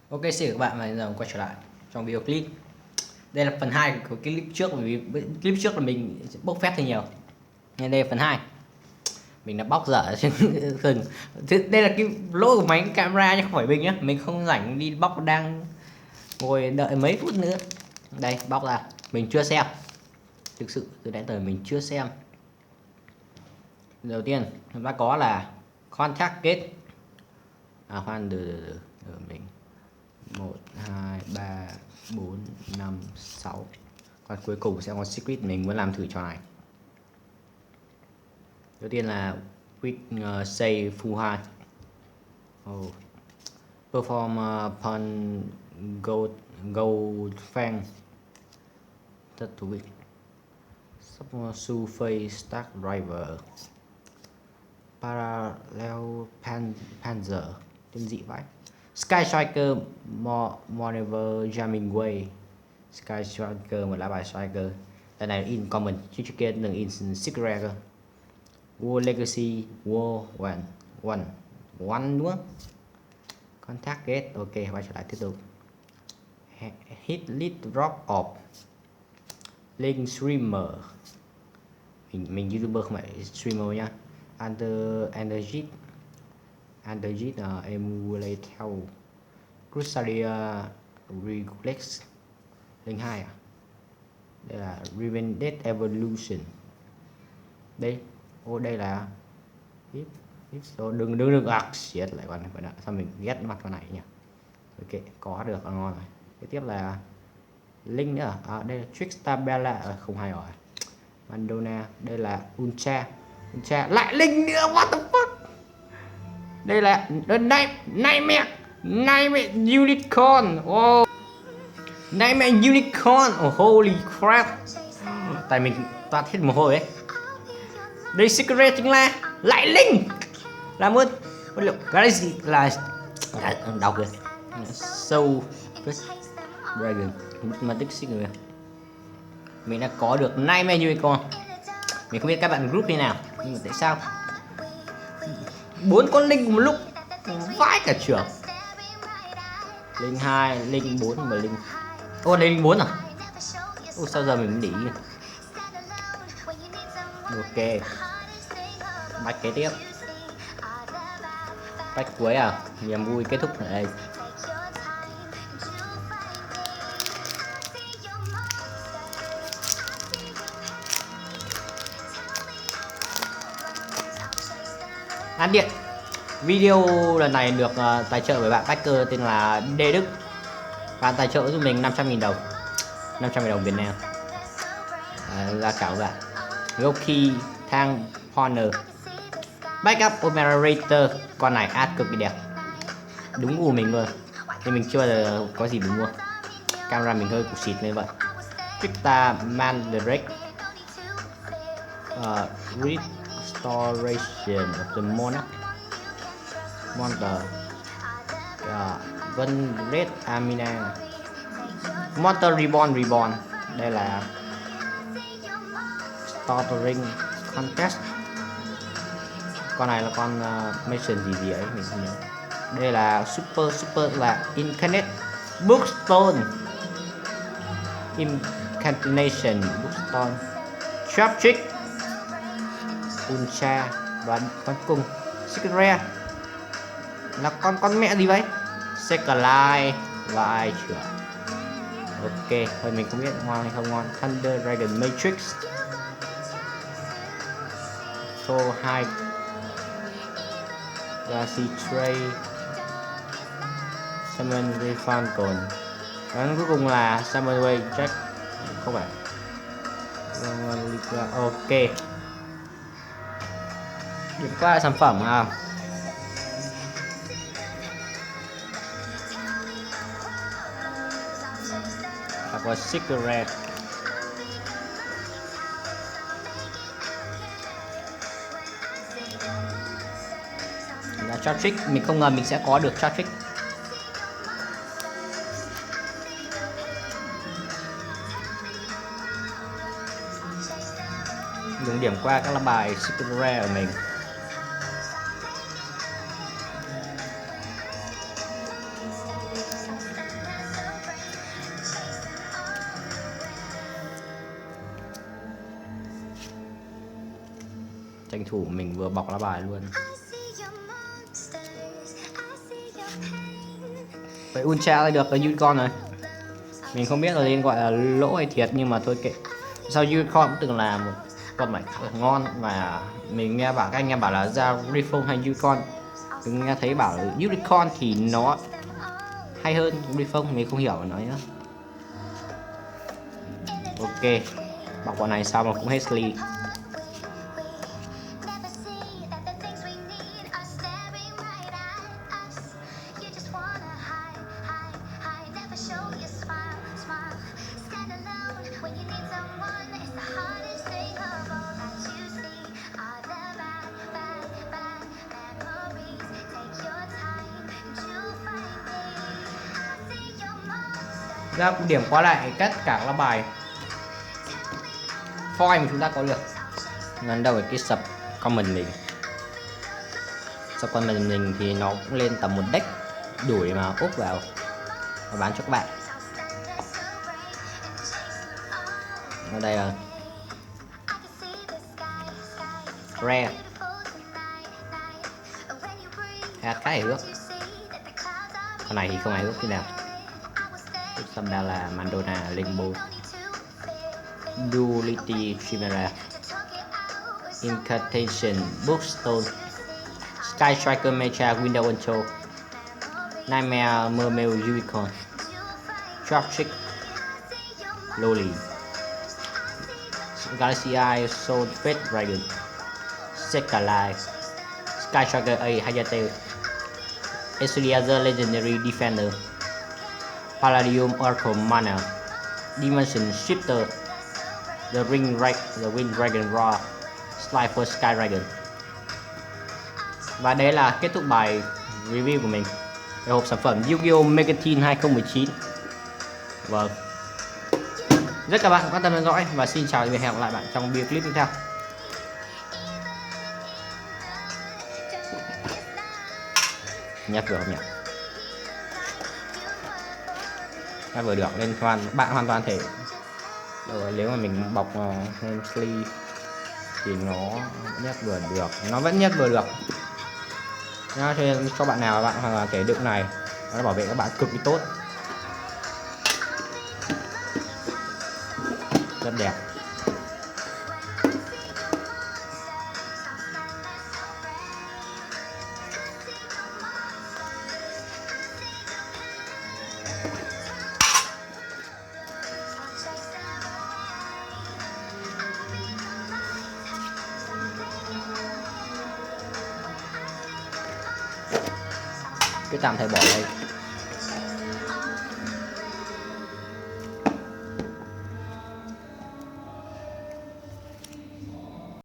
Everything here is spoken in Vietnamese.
Ok, xin các bạn và giờ quay trở lại trong video clip. Đây là phần 2 của cái clip trước, bởi vì clip trước là mình bốc phép thì nhiều. Nên đây là phần 2. Mình đã bóc dở trên rừng. Đây là cái lỗi của máy camera chứ không phải mình nhá. Mình không rảnh đi bóc, đang ngồi đợi mấy phút nữa. Đây, bóc ra. Mình chưa xem. Thực sự từ đến tới mình chưa xem. Đầu tiên chúng ta có là contact kết. Khoan từ mình 1 2 3 4 5 6. Còn cuối cùng sẽ có secret, mình muốn làm thử trò này. Đầu tiên là quick save full high. Perform upon gold fang. Rất thú vị. Subsurface stack driver. Parallel panzer. Tên dị vãi. Sky Striker Monever Jamming Way. Sky Striker, một lá bài Striker. Lần này in common, chứ trước kia đừng in secret cơ. War Legacy War One đúng không? Contact Gate. Ok, quay trở lại tiếp tục. Hit Lead Drop Off. Link Streamer. Mình YouTuber không phải streamer nha. Underjit Emulator Crusader Regulex. Link 2 à? Đây là Revended Evolution. Đây, đây là đừng shit lại con này, sao mình ghét mặt con này nhỉ? Ok, có được, ngon rồi. Tiếp tiếp là Link nữa đây là Trickstar Bella, không hay rồi. Mandona, đây là Ultra lại Link nữa, what the fuck. Đây là Nightmare Unicorn. Nightmare Unicorn. Holy crap. Tại mình toát hết mồ hôi ấy. Đây secret chính là lại Link. Làm ơn. Liệu Galaxy là đọc rồi. Soul Dragon Matic Singer. Mình đã có được Nightmare Unicorn. Mình không biết các bạn group như nào, nhưng mà tại sao 4 con Link một lúc vãi cả trường. Link 2, Link 4 và Link. Đây Link 4 à? Sao giờ mình để ý. Ok. Bách kế tiếp. Bách cuối à? Niềm vui kết thúc ở đây. An điện. Video lần này được tài trợ bởi bạn Backer tên là Đê Đức. Bạn tài trợ giúp mình 500.000 đồng. 500.000 đồng Việt Nam. Là cả bạn. Rocky Thang Honor. Backup Operator. Con này ad cực kỳ đẹp. Đúng gu mình luôn. Nhưng mình chưa bao giờ có gì để mua. Camera mình hơi cục xịt nên vậy. Trickstar Mandrake. Restoration of the Monster. Vân Red Amina. Monster Reborn. Đây là Startering Contest. Con này là con mission gì ấy mình không nhớ. Đây là super là Incarnate Bookstone. Incantation Bookstone. Trap Trick Ultra. Và con cùng Secret Rare là con mẹ gì vậy? Second Life và ai chưa? Ok, thôi mình không biết ngon hay không ngon. Thunder Dragon Matrix. Soul High Galaxy Tray. Summon Refund còn. Và cuối cùng là Summon Way Jack. Không phải. Ok. Điểm qua sản phẩm à. Có Secret Rare. Là Trap Trick, mình không ngờ mình sẽ có được Trap Trick. Dùng điểm qua các lá bài Secret Rare của mình. tranh thủ mình vừa bọc lá bài luôn. Vậy Ultra lại được cái unicorn rồi. Mình không biết là nên gọi là lỗ hay thiệt, nhưng mà thôi kệ. Sao unicorn cũng từng là một con mạch khá là ngon, và mình nghe bảo các anh em bảo là ra Griffon hay unicorn, mình nghe thấy bảo là unicorn thì nó hay hơn Griffon, mình không hiểu nói nữa. Ok, bọc bọn này xong mà cũng hết sleeve. Ra điểm qua lại tất cả lá bài foil mà chúng ta có được. Lần đầu cái sập common mình, sập common mình thì nó cũng lên tầm một deck đuổi mà úp vào và bán cho các bạn. Ở đây là rare cái ước, con này thì không ai ước thế nào. Xong đây là Mandona Rainbow, Duality Chimera, Incantation Bookstone, Sky Striker Mecha Window Control, Nightmare Mermaid Unicorn, Dropkick Loli, Galaxy Eye Soul Fate Dragon, Sekalai, Sky Striker A Hayate, Eliezer Legendary Defender, Palladium Oracle Mana, Dimension Shifter, The Wind Dragon Raw, Slide for Sky Dragon. Và đấy là kết thúc bài review của mình về hộp sản phẩm Yu-Gi-Oh! Mega Teen 2019. Vâng, rất các bạn quan tâm theo dõi và xin chào và hẹn gặp lại bạn trong video clip tiếp theo. Nhắc vừa không nhỉ? Nhắc vừa được nên bạn hoàn toàn thể rồi, nếu mà mình bọc thêm sleeve thì nó nhất vừa được, nó vẫn nhất vừa được nha. Cho nên cho bạn nào bạn hoàn toàn thể đựng này, nó bảo vệ các bạn cực kỳ tốt, rất đẹp. Cứ tạm thời bỏ đây.